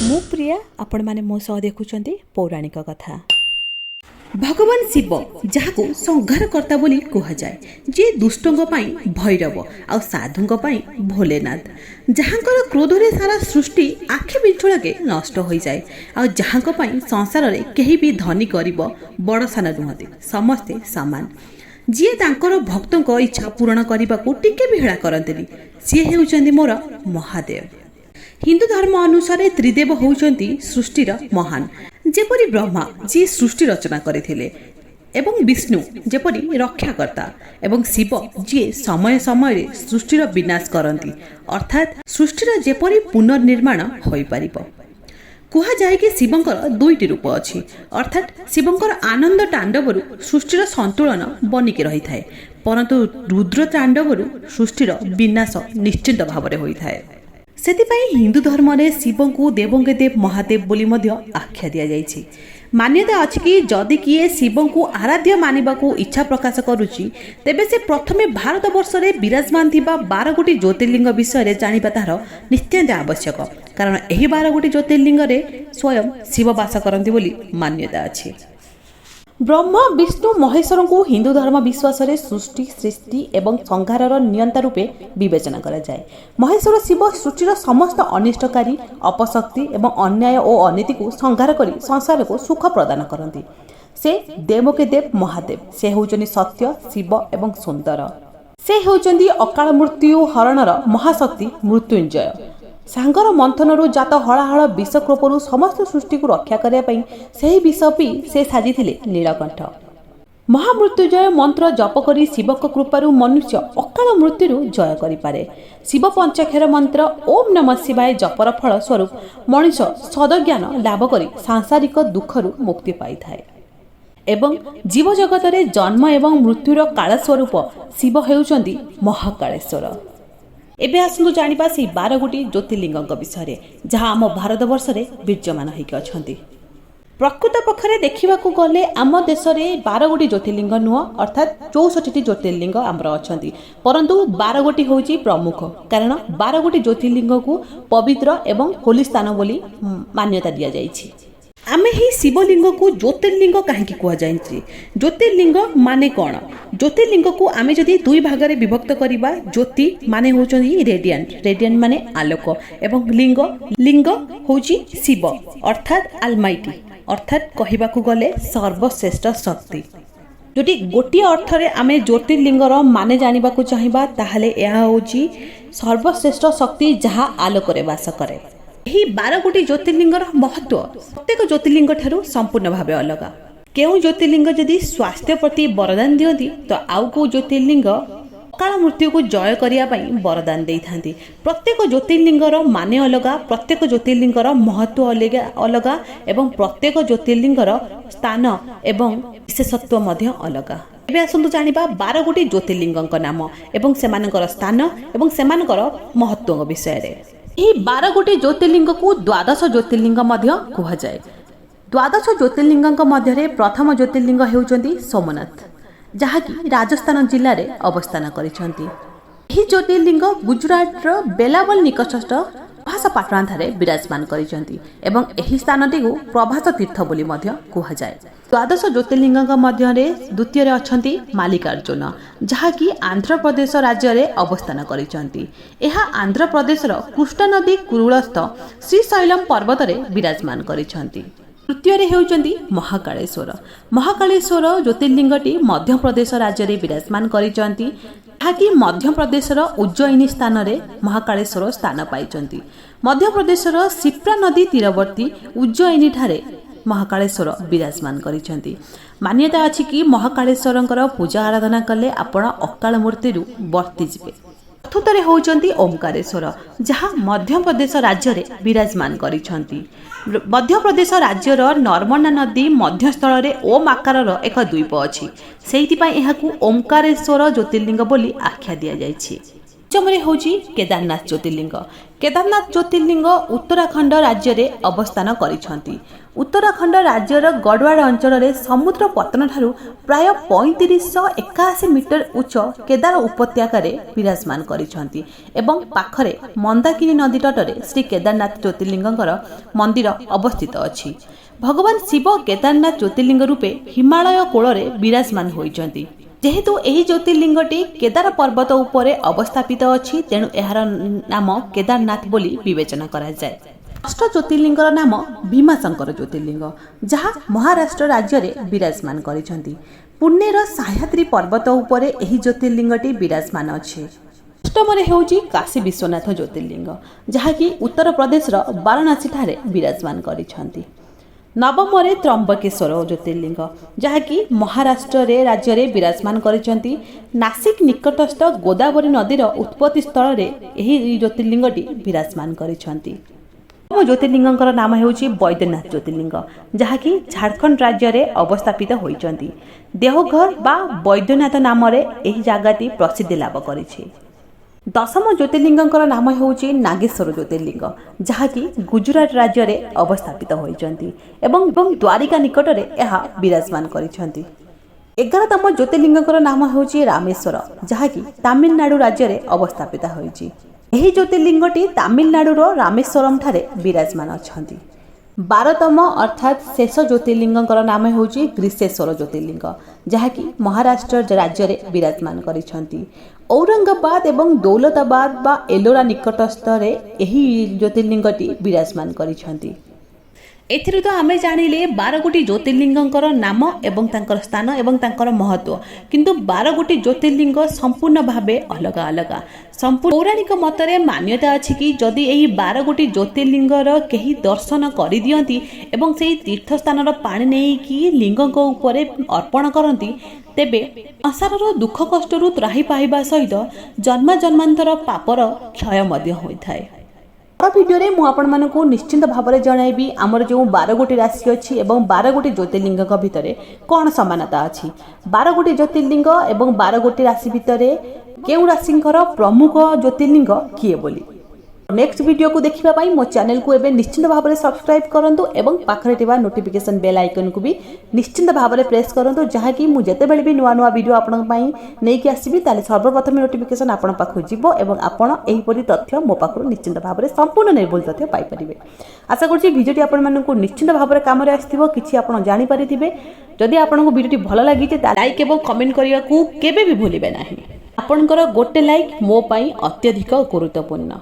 मु प्रिया आपण माने मो सह देखुचंती पौराणिक कथा। भगवान शिव जहाको संहार कर्ता बोली कह जाए, जे दुष्टों पाई भैरव आ साधुओं पाई भोलेनाथ, जहांकर क्रोध रे सारा सृष्टि आखि बिछुड़ाके नष्ट हो जाए, आ जहांको पाई संसार रे केही भी धनी गरीब बड़ सान नुहति, समस्ते समान। जी तांकर भक्तों को इच्छा पूरण करने को टिके भी हेड़ा करते सी हेउचंदी मोर महादेव। हिंदू धर्म अनुसार त्रिदेव होउचंती सृष्टिर महान, जेपरी ब्रह्मा जी सृष्टि रचना करथिले एवं विष्णु जेपरी रक्षाकर्ता एवं शिव जी समय समय रे सृष्टिर विनाश करती, अर्थात सृष्टिर जेपरी पुनर्निर्माण होई परिबो। कहा जाए कि शिवंकर दुईटी रूप अच्छी, अर्थात शिवंकर आनंद तांडवरु सृष्टिर संतुलन बनिकी रही थाए, परंतु रुद्र तांडवरु सृष्टिर विनाश निश्चिंत भाव में होता है। सेतिपाई हिंदू धर्म में शिव को देवों के देव महादेव बोली मध्य आख्या दि जाइछि। मान्यता अछि कि जदि किए शिव को आराध्य मानिबा को इच्छा प्रकाश करुछि, तेबे से प्रथमे भारत वर्ष में विराजमान थिबा 12 गोटी ज्योतिर्लिंग विषय जानिबा तार नित्यान्त आवश्यक, कारण एही 12 गोटी ज्योतिर्लिंग रे स्वयं शिव वास करंती बोली मान्यता अछि। ब्रह्मा विष्णु महेश्वर को हिंदू धर्म विश्वास रे सृष्टि सृष्टि एवं संहारर नियंता रूपे विवेचना करा जाए। महेश्वर शिव सृष्टिर समस्त अनिष्टकारी अपशक्ति एवं अन्याय और अनीति को संहार करी संसार को सुख प्रदान करती। से देव के देव महादेव, से होउचंदी सत्य शिव एवं सुंदर, से होउचंदी अकाल मृत्यु हरणर महाशक्ति मृत्युंजय। सांगर मंथनरू जात हलाहल विषक्रोपरू समस्त सृष्टि को रक्षा करने से विष पी से साजिथिले नीलकंठ। महामृत्युजय मंत्र जप करी शिव कृपारू मनुष्य अकाल मृत्यु जय करिपारे। शिव पंचाक्षर मंत्र ओम नमः शिवाय जपर फल स्वरूप मनुष्य सदज्ञान लाभ करी सांसारिक दुखरू मुक्ति पाई थाए एवं जीव जगत रे जन्म एवं मृत्युर काल स्वरूप शिव हेउचंदी महाकालेश्वर। एबे आसंतु जानिबा से 12 गोटी ज्योतिर्लिंग विषय जहाँ आम भारत वर्ष में विद्यमान होइके अछंती। प्रकृत पक्षरे देखा गले आम देश में 12 गोटी ज्योतिर्लिंग नुह, अर्थात 64टी ज्योतिर्लिंग आमर अछंती, परंतु 12 गोटी होउची प्रमुख, कारण 12 गोटी ज्योतिर्लिंग को पवित्र एवं होली स्थान बोली मान्यता दिया जाइछि। आमे ही शिवलिंग को ज्योतिर्लिंग कहीं कह जाए। ज्योतिर्लिंग माने कौन? ज्योतिर्लिंग को आमे जदि दुई भाग में विभक्त करवा, ज्योति माने होउचंदी रेडियंट, रेडियंट माने आलोक, एवं लिंग, लिंग होउची शिव अर्थात आलमाइटी, अर्थात कहबाकू गले सर्वश्रेष्ठ शक्ति। जदि गोटे अर्थ रे आमे ज्योतिर्लिंगर माने जानिबाकू चाहिबा ताहले यह होउची सर्वश्रेष्ठ शक्ति जहाँ आलोक रे वास करे। यही 12 गोटी ज्योतिर्लिंगर महत्व प्रत्येक ज्योतिर्लिंग ठारू संपूर्ण भाव अलग। केउ ज्योतिर्लिंग जदि स्वास्थ्य प्रति वरदान दियंती तो आउ को ज्योतिर्लिंग अकाल मृत्यु को जय करिया पई वरदान देई थांती। प्रत्येक ज्योतिर्लिंगर माने अलग, प्रत्येक ज्योतिर्लिंगर महत्व अलग एवं प्रत्येक ज्योतिर्लिंगर स्थान एवं विशेषत्व मध्य अलग। एबे आसंतु जानिबा 12 गोटी ज्योतिर्लिंगक नाम एवं सेमानकर स्थान एवं सेमानकर महत्व विषय रे। यही 12 गोटी ज्योतिर्लिंग को द्वादश ज्योतिर्लिंग मध्य कह जाए। द्वादश ज्योतिर्लिंग मध्य प्रथम ज्योतिर्लिंग हेउचंदी सोमनाथ, जहाँकि राजस्थान जिले में अवस्थान करिसेंती। यही ज्योतिर्लिंग गुजरात बेलावल निकटस्थ प्रभास ठारे विराजमान करिसेंती एवं एही स्थानटी को प्रभास तीर्थ बोली मध्य कह जाए। द्वादश ज्योतिर्लिंग मध्य द्वितीय अछंती मालिकार्जुन, जहाँकि आंध्र प्रदेश राज्य में अवस्थान करिसेंती। यह आंध्र प्रदेशर कृष्णा नदी कूलस्थ श्रीशैलम पर्वत में विराजमान करिसेंती। तृतीय हेउचंदी महाकालेश्वर। महाकालेश्वर ज्योतिर्लिंगटी मध्य प्रदेश राज्य में विराजमान करिसेंती, जहाँकि मध्य प्रदेशर उज्जयिनी स्थान में महाकालेश्वर स्थान पाइचंती। मध्य प्रदेशर शिप्रा नदी तीरवर्ती उज्जयिनी ठारे महाकालेश्वर विराजमान करिसेंती। मान्यता अछि कि महाकालेश्वरंकर पूजा आराधना कले आपण अकाल मृत्यु वर्ती जिवे। चतुर्थरे होउचंती ओमकारेश्वर, जहाँ मध्य प्रदेश राज्य में विराजमान करिसेंती। मध्य प्रदेश राज्यर नर्मदा नदी मध्यस्थल में ओम आकार एक द्वीप अच्छी, से ओमकारेश्वर ज्योतिर्लिंग बोली आख्या दि जाइछि। पंचमरे होउची केदारनाथ ज्योतिर्लिंग। केदारनाथ ज्योतिर्लिंग उत्तराखंड राज्य रे अवस्थान करिसेंती। उत्तराखंड राज्यर गढ़वाड़ अंचल रे समुद्र पतन ठारू प्राय 3581 मीटर उच्च केदार उपत्यका रे विराजमान करिसेंती एवं पाखरे मंदाकिनी नदी तटरे श्री केदारनाथ ज्योतिर्लिंगकर मंदिर अवस्थित अछि। भगवान शिव केदारनाथ ज्योतिर्लिंग रूपे हिमालय कोଳରେ विराजमान होइछंती। जेहेतु एही ज्योतिर्लिंगटी केदार पर्वत उपरे अवस्थापित अछि तेणु एहार नाम केदारनाथ बोली विवेचना करा जाय। अष्ट ज्योतिर्लिंगर नाम भीमाशंकर ज्योतिर्लिंग जहाँ महाराष्ट्र राज्य रे विराजमान करिसेंती। पुणेर सह्याद्री पर्वत उपरे एही ज्योतिर्लिंगटी विराजमान अछि। अष्टमरे हेउची काशी विश्वनाथ ज्योतिर्लिंग जहाँकि उत्तर प्रदेशर वाराणसी ठारे विराजमान करिसेंती। नवमरे त्र्यंबकेश्वर ज्योतिर्लिंग जहाँकि महाराष्ट्र रे राज्य रे विराजमान करिसेंती। नासिक निकटस्थ गोदावरी नदीर उत्पत्ति स्थल रे एही ज्योतिर्लिंगटी विराजमान करिसेंती। नवम ज्योतिर्लिंगकर नाम हेउची बैद्यनाथ ज्योतिर्लिंग जहाँकि झारखंड राज्य रे अवस्थापित होइछंती। देवघर बा बैद्यनाथ नाम रे एही जागाटी प्रसिद्धि लाभ करिछि। दशम ज्योतिर्लिंगकर नाम हेउची नागेश्वर ज्योतिर्लिंग जहाँकि गुजरात राज्य रे अवस्थापित होइछंती एवं द्वारिका निकट रे एहा विराजमान करिछंती। 11तम ज्योतिर्लिंगकर नाम हेउची रामेश्वर जहाँकि तमिलनाडु राज्य रे अवस्थापित होइछि। एही ज्योतिर्लिंगटी तमिलनाडुर रामेश्वरम ठारे विराजमान अछंती। 12तम अर्थात शेष ज्योतिर्लिंगकर नाम हेउची ग्रीसेश्वर ज्योतिर्लिंग जहाँकि महाराष्ट्र राज्य रे विराजमान करिछंती। औरंगाबाद एवं दौलताबाद बा एलोरा निकटस्थ रे एही ज्योतिर्लिंगटी विराजमान करिछंती। एथिरु तो आमे जानिले 12 गोटी ज्योतिर्लिंगकर नाम एवं तांकर स्थान एवं तांकर महत्व किंतु 12 गोटी ज्योतिर्लिंग संपूर्ण भावे अलग अलग। संपूर्ण पौराणिक मतरे मान्यता अछि कि जदि एही 12 गोटी ज्योतिर्लिंगर केही दर्शन करि दियंती एवं सेही तीर्थ स्थानर पानी नेई कि लिंगक उपरे अर्पण करंती तेबे संसारर दुख कष्टरु त्राही पाइबा सहित जन्म जन्मांतर पापर क्षय मध्य होइथाय। भिडियो रे मु आपण मानकु निश्चिंत भाव में जनइबी आमर जो 12 गोटी राशि अच्छी एवं 12 गोटी ज्योतिर्लिंग भितर कौन समानता अच्छी। 12 गोटी ज्योतिर्लिंग एवं 12 गोटी राशि भितर केउ राशिंकर प्रमुख ज्योतिर्लिंग किए बोली। नेक्स्ट वीडियो को देखिबा पई मो चैनल को एबे निश्चिंत भाव में सब्सक्राइब करंतु एवं पाखरे टिबा नोटिफिकेशन बेल आइकन को भी निश्चिंत भाव में प्रेस करंतु जहाँ कि मु जेते बेले भी नुआ नुआ वीडियो आपन पई नै कि आसीबी ताले सर्वप्रथम नोटिफिकेशन आपन पाखु जिवो एवं आपन एही परि तथ्य मो पाखु निश्चिंत भाव में संपूर्ण निर्भुल तथ्य पाई परिबे। आशा करछि वीडियोटी आपन मानकु निश्चिंत भाव में काम रे आस्थिबो किछि आपन जानि परिथिबे। जदि आपनको वीडियोटी भलो लागि जे लाइक एवं कमेंट करिया को केबे भी भूलिबे नाही। आपनकर गोटे लाइक मो पई अत्यधिक गुरुत्वपूर्ण।